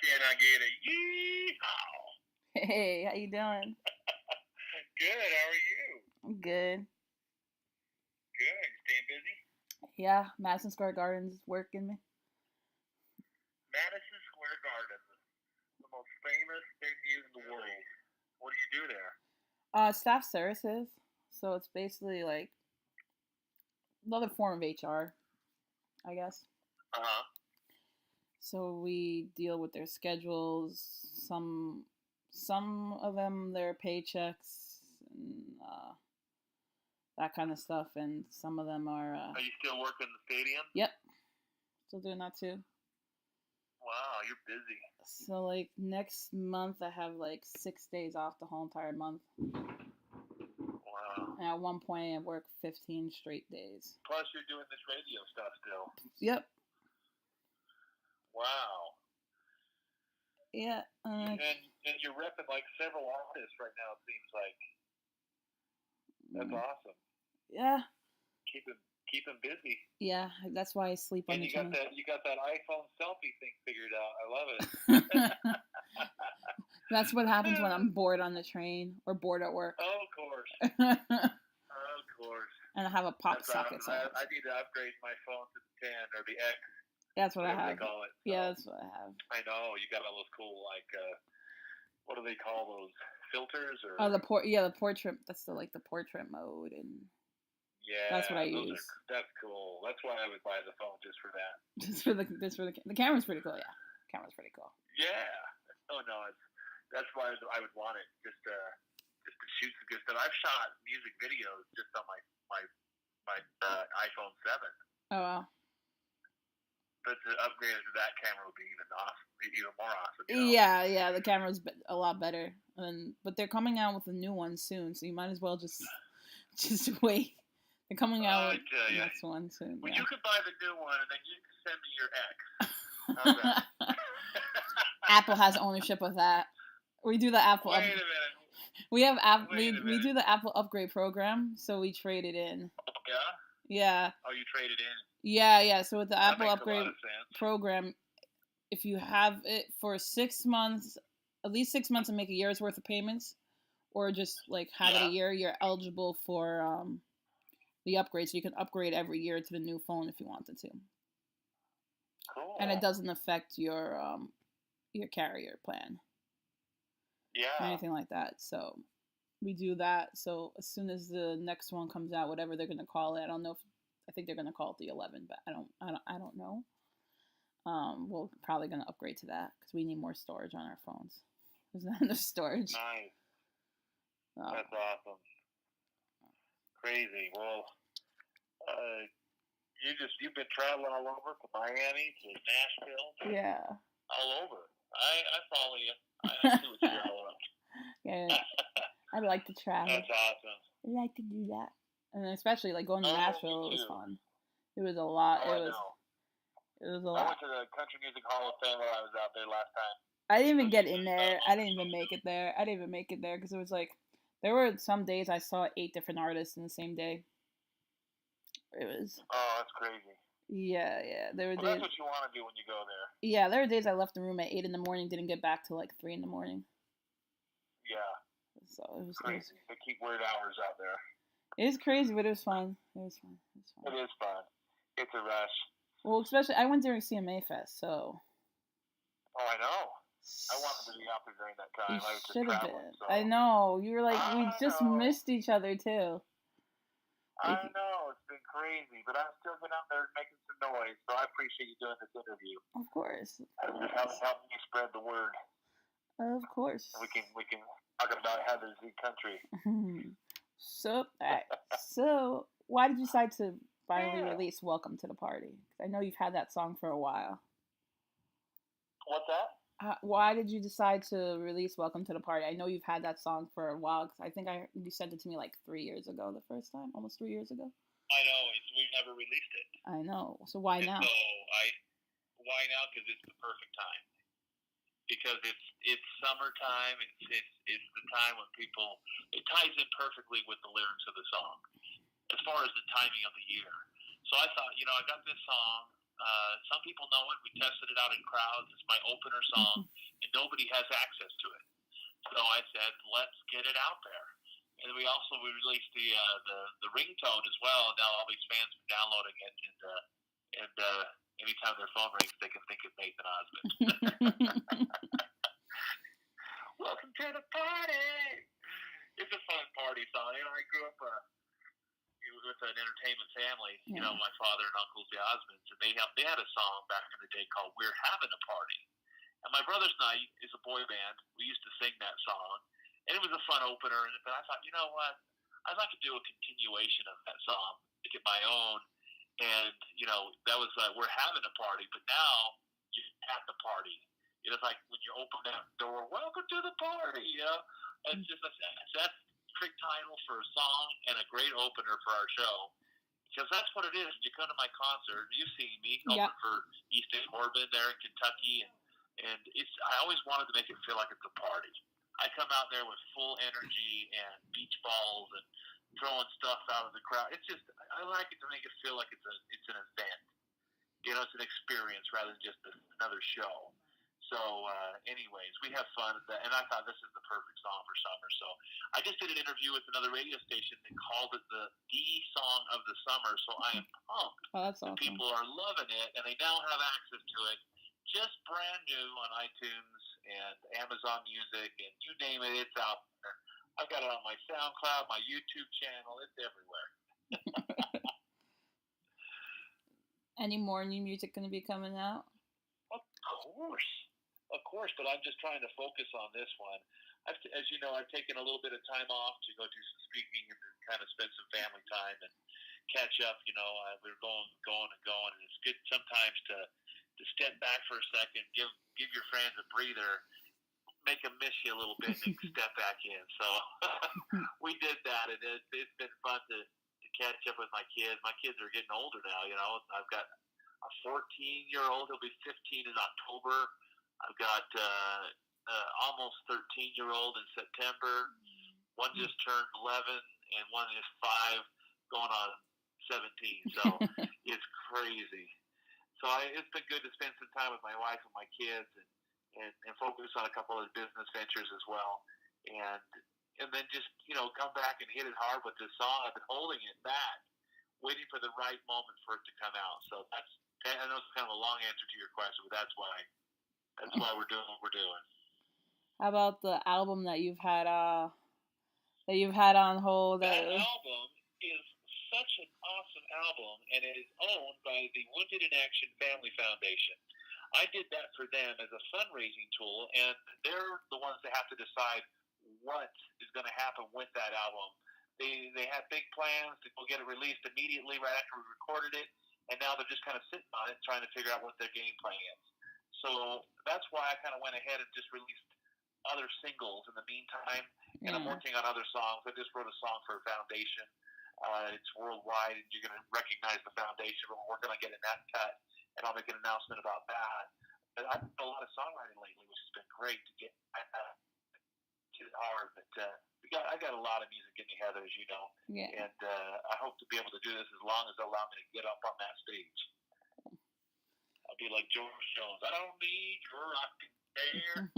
Can I get a yeehaw? Hey, how you doing? Good. How are you? I'm good. Good. Staying busy? Yeah, Madison Square Garden's working me. Madison Square Garden, the most famous venue in the world. What do you do there? Staff services. So it's basically like another form of HR, I guess. Uh-huh. So we deal with their schedules. Some of them their paychecks and that kind of stuff, and some of them are. Are you still working the stadium? Yep, still doing that too. Wow, you're busy. So like next month, I have like 6 days off the whole entire month. Wow. And at one point, I worked 15 straight days. Plus, you're doing this radio stuff still. Yep. Wow. Yeah. And you're repping like several artists right now. It seems like that's awesome. Yeah. Keep him busy. Yeah, that's why I sleep on and the train. And you got that iPhone selfie thing figured out. I love it. That's what happens when I'm bored on the train or bored at work. Oh, of course. Of course. And I have a pop socket. I need to upgrade my phone to the 10 or the X. That's what I have. They call it. So, yeah, that's what I have. I know. You got all those cool, like, what do they call those? Filters? Or the portrait. That's the portrait mode. And yeah, that's what I use. That's cool. That's why I would buy the phone, just for that. Just for the camera's pretty cool. Yeah, camera's pretty cool. Yeah. Oh no, that's why I would want it, just to shoot some good stuff. I've shot music videos just on my iPhone 7. Oh wow. But to upgrade it to that camera would be even more awesome. You know? Yeah, the camera's a lot better. But they're coming out with a new one soon, so you might as well just wait. They're coming out with the next one soon. Well, you can buy the new one, and then you can send me your X. How's that? Apple has ownership of that. We do the Apple. Wait a minute. We have we do the Apple upgrade program, so we trade it in. Yeah. Yeah. Oh, you traded in. Yeah. So with the Apple upgrade program, if you have it for 6 months, at least 6 months, and make a year's worth of payments, or just like have it a year, you're eligible for the upgrade. So you can upgrade every year to the new phone if you wanted to. Cool. And it doesn't affect your carrier plan. Yeah. Or anything like that. So we do that. So as soon as the next one comes out, whatever they're gonna call it, I think they're gonna call it the 11, but I don't know. We're probably gonna upgrade to that because we need more storage on our phones. There's not enough storage. Nice. That's awesome. Crazy. Well, you've been traveling all over, from Miami to Nashville. Yeah. All over. I follow you. I see what you're all up. Yeah. I like to travel. That's awesome. I like to do that, and especially like going to Nashville. It was fun. It was a lot. Oh, it was a lot. I went to the Country Music Hall of Fame while I was out there last time. I didn't even get in there. I didn't even make it there because it was like there were some days I saw 8 different artists in the same day. It was. Oh, that's crazy. Yeah. There were days. That's what you want to do when you go there. Yeah, there were days I left the room at 8 in the morning, didn't get back till like 3 in the morning. Yeah. So it was crazy. They keep weird hours out there. It was crazy, but it was fun. It is fun. It's a rush. Well, especially I went during CMA Fest, so. Oh, I know. I wanted to be out there during that time. I was just traveling. So. I know. You were like, we just missed each other too. I know. It's been crazy, but I've still been out there making some noise, so I appreciate you doing this interview. Of course. Helping you spread the word. Of course. We can talk about Heather's Z Country. So, why did you decide to finally release "Welcome to the Party"? I know you've had that song for a while. What's that? Why did you decide to release "Welcome to the Party"? I know you've had that song for a while. Cause I think you sent it to me like 3 years ago, the first time, almost 3 years ago. I know. We've never released it. I know. So why now? Why now? Because it's the perfect time. Because it's summertime. It's the time when it ties in perfectly with the lyrics of the song, as far as the timing of the year. So I thought, I got this song. Some people know it. We tested it out in crowds. It's my opener song, and nobody has access to it. So I said, let's get it out there. And we released the ringtone as well. Now all these fans are downloading it, and anytime their phone rings, they can think of Nathan Osmond. Welcome to the party. It's a fun party song. You know, I grew up with an entertainment family. You know, my father and uncles, the Osmonds, and they had a song back in the day called "We're Having a Party." And my brother's night is a boy band. We used to sing that song, and it was a fun opener. But I thought, you know what? I'd like to do a continuation of that song, make it my own. And you know, that was "We're Having a Party," but now you're at the party. You know, it's like when you open that door, "Welcome to the party." You know, it's just that's perfect title for a song and a great opener for our show, because that's what it is. You come to my concert, you've seen me open for East End Corbin there in Kentucky, and I always wanted to make it feel like it's a party. I come out there with full energy and beach balls and throwing stuff out of the crowd. It's just, I like it to make it feel like it's an event. You know, it's an experience rather than just another show. So, anyways, we have fun, and I thought this is the perfect song for summer. So, I just did an interview with another radio station that called it the song of the summer. So, I am pumped. Oh, that's awesome. People are loving it, and they now have access to it, just brand new on iTunes and Amazon Music, and you name it, it's out there. I've got it on my SoundCloud, my YouTube channel. It's everywhere. Any more new music going to be coming out? Of course, but I'm just trying to focus on this one. As you know, I've taken a little bit of time off to go do some speaking and kind of spend some family time and catch up. You know, we're going, and it's good sometimes to step back for a second, give your friends a breather, make them miss you a little bit, and step back in. So we did that, and it's been fun to catch up with my kids. My kids are getting older now. You know, I've got a 14-year-old. He'll be 15 in October. I've got almost 13-year-old in September. One just turned 11, and one is 5, going on 17. So it's crazy. So it's been good to spend some time with my wife and my kids, and focus on a couple of business ventures as well, and then just, you know, come back and hit it hard with this song. I've been holding it back, waiting for the right moment for it to come out. So I know it's kind of a long answer to your question, but that's why we're doing what we're doing. How about the album that you've had on hold? That album is such an awesome album, and it is owned by the Wounded in Action Family Foundation. I did that for them as a fundraising tool, and they're the ones that have to decide what is going to happen with that album. They had big plans to go get it released immediately right after we recorded it, and now they're just kind of sitting on it, trying to figure out what their game plan is. So that's why I kind of went ahead and just released other singles in the meantime, and I'm working on other songs. I just wrote a song for a foundation. It's worldwide, and you're going to recognize the foundation, but we're working on getting that cut, and I'll make an announcement about that. But I've done a lot of songwriting lately, which has been great to get hard. But I got a lot of music in me, Heather, as you know. Yeah. And I hope to be able to do this as long as they'll allow me to get up on that stage. I'll be like George Jones. I don't need your rocking chair.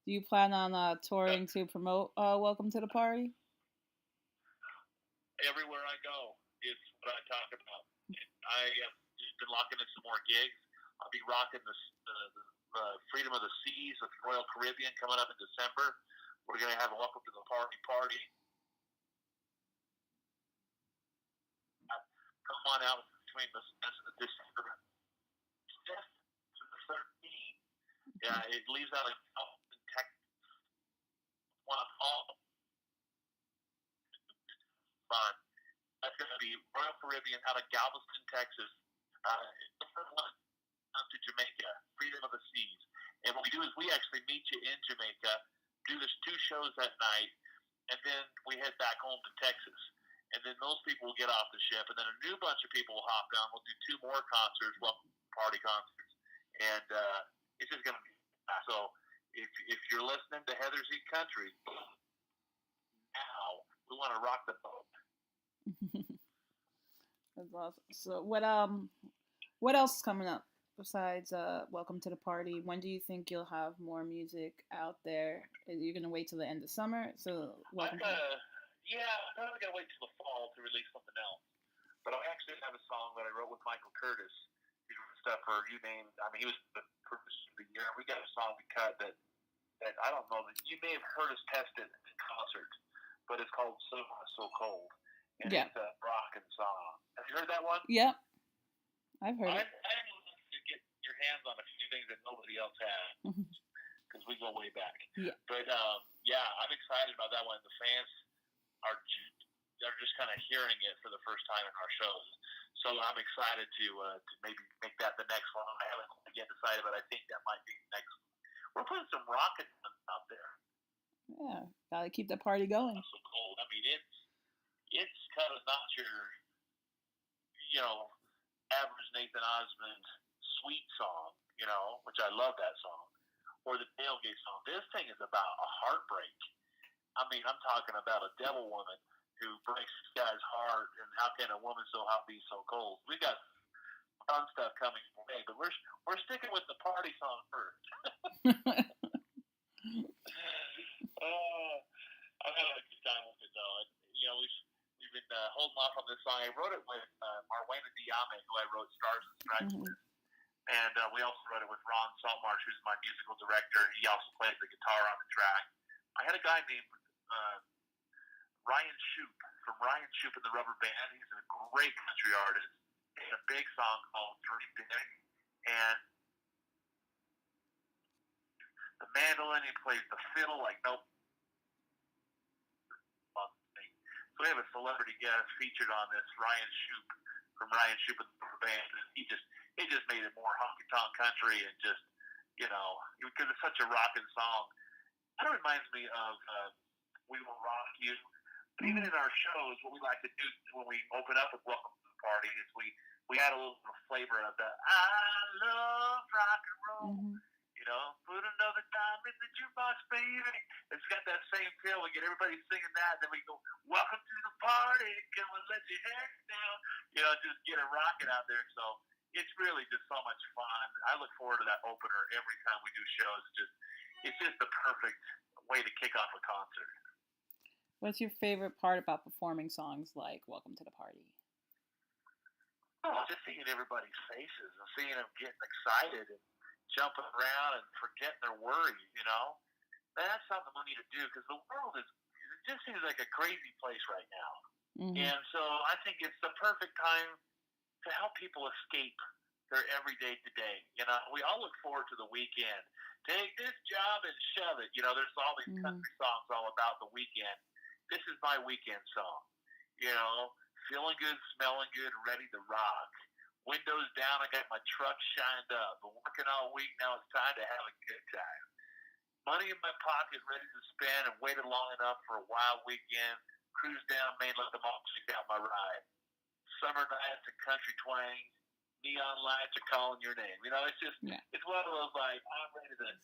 Do you plan on touring to promote Welcome to the Party? Everywhere I go, it's what I talk about. I have just been locking in some more gigs. I'll be rocking the Freedom of the Seas with Royal Caribbean coming up in December. We're going to have a Welcome to the Party. Come on out between December 5th to the 13th. Yeah, it leaves out in Texas. One of all fun. That's going to be Royal Caribbean out of Galveston, Texas. The first one to Jamaica, Freedom of the Seas. And what we do is we actually meet you in Jamaica, do this 2 shows that night, and then we head back home to Texas. And then those people will get off the ship, and then a new bunch of people will hop down. We'll do 2 more concerts, welcome party concerts. And it's just going to be so. If you're listening to Heather's Eat Country, now we want to rock the boat. That's awesome. So what else is coming up besides Welcome to the Party? When do you think you'll have more music out there? Are you gonna wait till the end of summer? So welcome. Yeah, I'm probably gonna wait till the fall to release something else. But I actually have a song that I wrote with Michael Curtis. He wrote stuff for you name. I mean, he was the producer of the year. We got a song we cut that I don't know that you may have heard us test it in concert, but it's called "So Hot, So Cold," and it's a rockin' song. Have you heard that one? Yep, I've heard it. I'm looking to get your hands on a few things that nobody else has because we go way back. Yeah. But yeah, I'm excited about that one. The fans are just kind of hearing it for the first time in our shows. So I'm excited to maybe make that the next one. I haven't quite yet decided, but I think that might be the next one. We're putting some rocket out there. Yeah, gotta keep the party going. So cold. I mean, it's kind of not your, average Nathan Osmond sweet song, which I love that song, or the tailgate song. This thing is about a heartbreak. I mean, I'm talking about a devil woman who breaks this guy's heart, and how can a woman so hot be so cold? We got fun stuff coming today, but we're sticking with the party song first. I've had a good time with it though. We've been holding off on this song. I wrote it with Marwena Diame, who I wrote "Stars and Stripes" with, and we also wrote it with Ron Saltmarsh, who's my musical director. He also plays the guitar on the track. I had a guy named Ryan Shoup from Ryan Shoup and the Rubber Band. He's a great country artist. He had a big song called "Dream Big," and the mandolin, he plays the fiddle like nope. So we have a celebrity guest featured on this, Ryan Shoup from Ryan Shoup and the Rubber Band, and he just made it more honky tonk country, and just because it's such a rockin' song. Kind of reminds me of "We Will Rock You." But even in our shows, what we like to do when we open up with "Welcome to the Party" is we add a little bit of flavor of the "I love rock and roll." Put another time in the jukebox, baby. It's got that same feel. We get everybody singing that, then we go, "Welcome to the party, come and let your hair down." Just get it rocking out there. So it's really just so much fun. I look forward to that opener every time we do shows. It's just the perfect way to kick off a concert. What's your favorite part about performing songs like "Welcome to the Party"? Oh, just seeing everybody's faces and seeing them getting excited and jumping around and forgetting their worries, That's something we need to do, because the world it just seems like a crazy place right now. And so I think it's the perfect time to help people escape their everyday today. We all look forward to the weekend. Take this job and shove it. There's all these country songs all about the weekend. This is my weekend song. Feeling good, smelling good, ready to rock. Windows down, I got my truck shined up. Been working all week, now it's time to have a good time. Money in my pocket, ready to spend, and waited long enough for a wild weekend. Cruise down Main, let them all check out my ride. Summer nights and country twang. Neon lights are calling your name. It's just, it's one of those, like, I'm ready to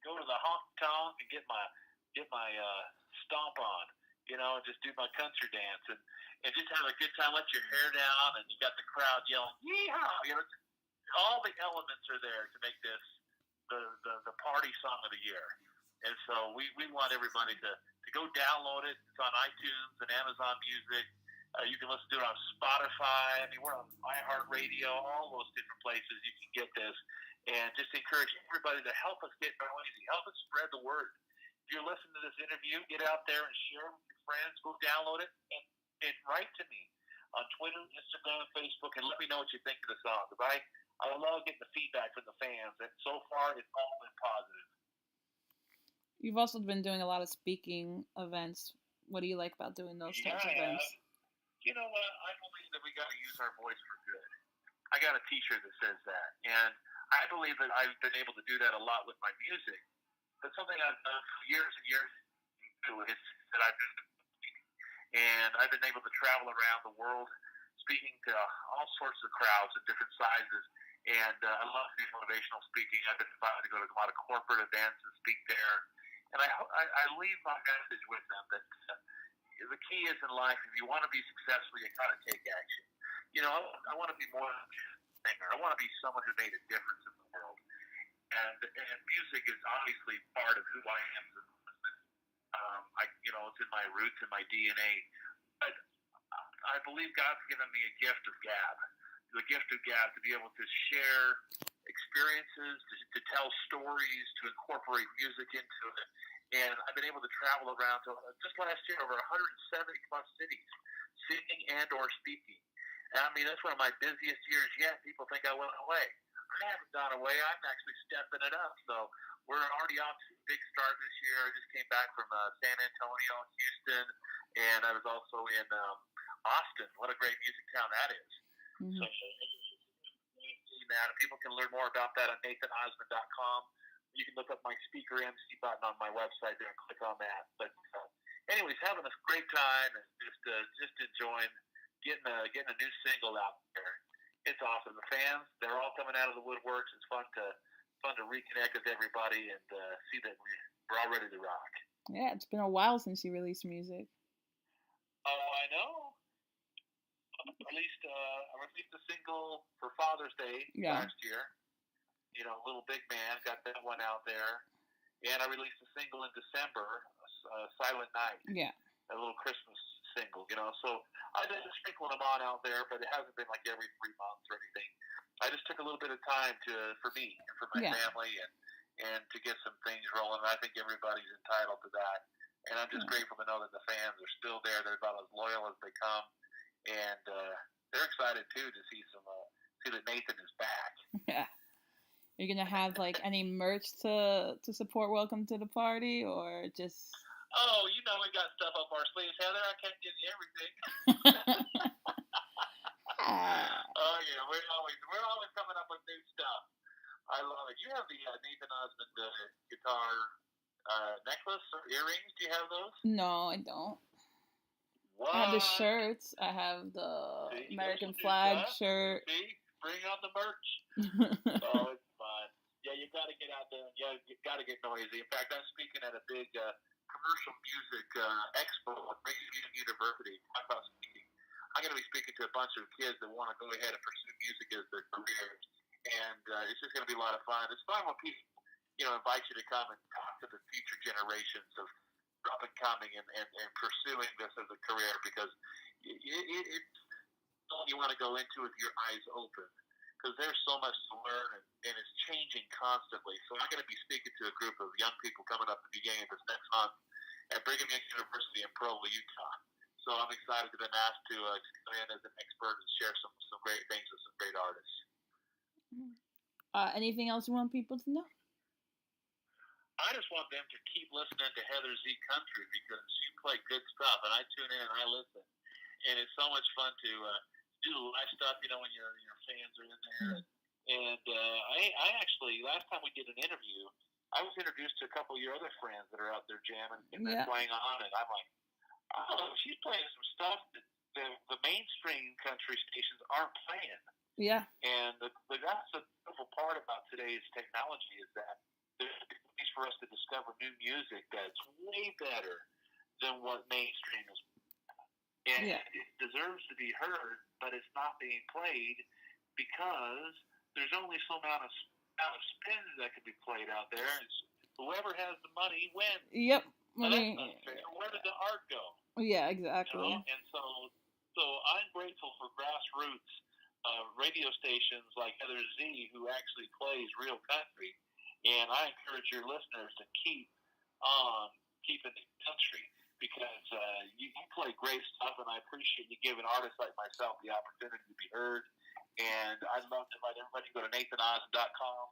go to the honky tonk and get my stomp on, and just do my country dance and just have a good time. Let your hair down, and you got the crowd yelling, "Yeehaw!" All the elements are there to make this the party song of the year. And so we want everybody to go download it. It's on iTunes and Amazon Music. You can listen to it on Spotify. I mean, we're on iHeartRadio, all those different places you can get this. And just encourage everybody to help us get noisy, help us spread the word. If you're listening to this interview, get out there and share it with your friends. Go download it and write to me on Twitter, Instagram, and Facebook, and let me know what you think of the song. Because I love getting the feedback from the fans, and so far it's all been positive. You've also been doing a lot of speaking events. What do you like about doing those types of events? You know what? I believe that we got to use our voice for good. I got a T-shirt that says that, and I believe that I've been able to do that a lot with my music. But something I've done for years and years is that I've been able to travel around the world speaking to all sorts of crowds of different sizes. And I love to do motivational speaking. I've been invited to go to a lot of corporate events and speak there. And I leave my message with them that the key is in life, if you want to be successful, you got to take action. I want to be more than just a singer. I want to be someone who made a difference in the world. And music is obviously part of who I am as a person. It's in my roots, in my DNA. But I believe God's given me a gift of gab, to be able to share experiences, to tell stories, to incorporate music into it. And I've been able to travel around to, just last year, over 170 plus cities, singing and or speaking. And I mean, that's one of my busiest years yet. People think I went away. I haven't gone away. I'm actually stepping it up. So we're already off to a big start this year. I just came back from San Antonio, Houston, and I was also in Austin. What a great music town that is. Mm-hmm. So people can learn more about that on nathanosmond.com. You can look up my speaker MC button on my website there and click on that. But anyways, having a great time and just enjoying getting a new single out there. It's awesome. The fans, they're all coming out of the woodworks. It's fun to reconnect with everybody and see that we're all ready to rock. Yeah, it's been a while since you released music. Oh, I know. I released a single for Father's Day last year. Little Big Man, got that one out there. And I released a single in December, Silent Night. Yeah. A little Christmas single, So I just sprinkling them on out there, but it hasn't been like every 3 months or anything. I just took a little bit of time for me and for my family and to get some things rolling. I think everybody's entitled to that. And I'm just grateful to know that the fans are still there. They're about as loyal as they come. And they're excited, too, to see that Nathan is back. Yeah. Are you going to have, any merch to support Welcome to the Party, or just... Oh, we got stuff up our sleeves, Heather. I can't give you everything. Oh, yeah, we're always coming up with new stuff. I love it. You have the Nathan Osmond guitar necklace or earrings. Do you have those? No, I don't. What? I have the shirts. I have the American flag shirt. See? Bring on the merch. Oh, it's fun. Yeah, you got to get out there and you got to get noisy. In fact, I'm speaking at a big commercial music expo at Michigan University. Talk about speaking. I'm going to be speaking to a bunch of kids that want to go ahead and pursue music as their career. And it's just going to be a lot of fun. It's fun when people, invite you to come and talk to the future generations of up and coming and pursuing this as a career, because it's you want to go into with your eyes open, because there's so much to learn and it's changing constantly. So I'm going to be speaking to a group of young people coming up at the beginning of this next month at Brigham Young University in Provo, Utah. So I'm excited to be asked to come in as an expert and share some great things with some great artists. Anything else you want people to know? I just want them to keep listening to Heather Z Country, because you play good stuff, and I tune in and I listen. And it's so much fun to do the live stuff, when your fans are in there. And I actually, last time we did an interview, I was introduced to a couple of your other friends that are out there jamming and they're playing on, and I'm like, oh, she's playing some stuff that the mainstream country stations aren't playing. Yeah. And that's the beautiful part about today's technology, is that there's ways for us to discover new music that's way better than what mainstream is. And it deserves to be heard, but it's not being played because there's only so amount of spins that can be played out there. It's whoever has the money wins. Yep. That's unfair. Where did the art go? Yeah, exactly. And so I'm grateful for grassroots radio stations like Heather Z, who actually plays real country. And I encourage your listeners to keep on keeping the country, because you play great stuff, and I appreciate you giving artists like myself the opportunity to be heard. And I'd love to invite everybody to go to nathanosmond.com.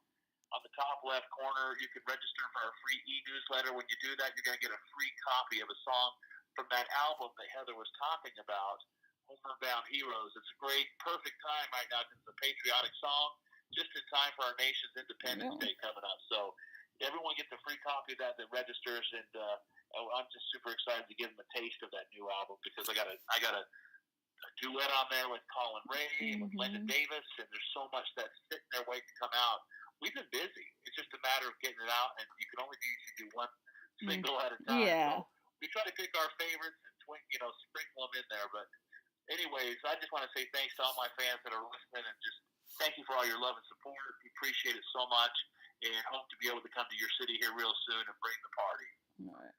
On the top left corner, you can register for our free e-newsletter. When you do that, you're going to get a free copy of a song from that album that Heather was talking about, Homeward Bound Heroes. It's a great, perfect time right now, because it's a patriotic song, just in time for our nation's Independence Day coming up. So everyone gets a free copy of that registers, and I'm just super excited to give them a taste of that new album, because I got a duet on there with Colin Ray, with Linda Davis, and there's so much that's sitting there waiting to come out. We've been busy. It's just a matter of getting it out, and you can only usually do one single at a time. Yeah. So we try to pick our favorites and sprinkle them in there, but anyways, I just want to say thanks to all my fans that are listening, and just thank you for all your love and support. We appreciate it so much, and hope to be able to come to your city here real soon and bring the party. All right.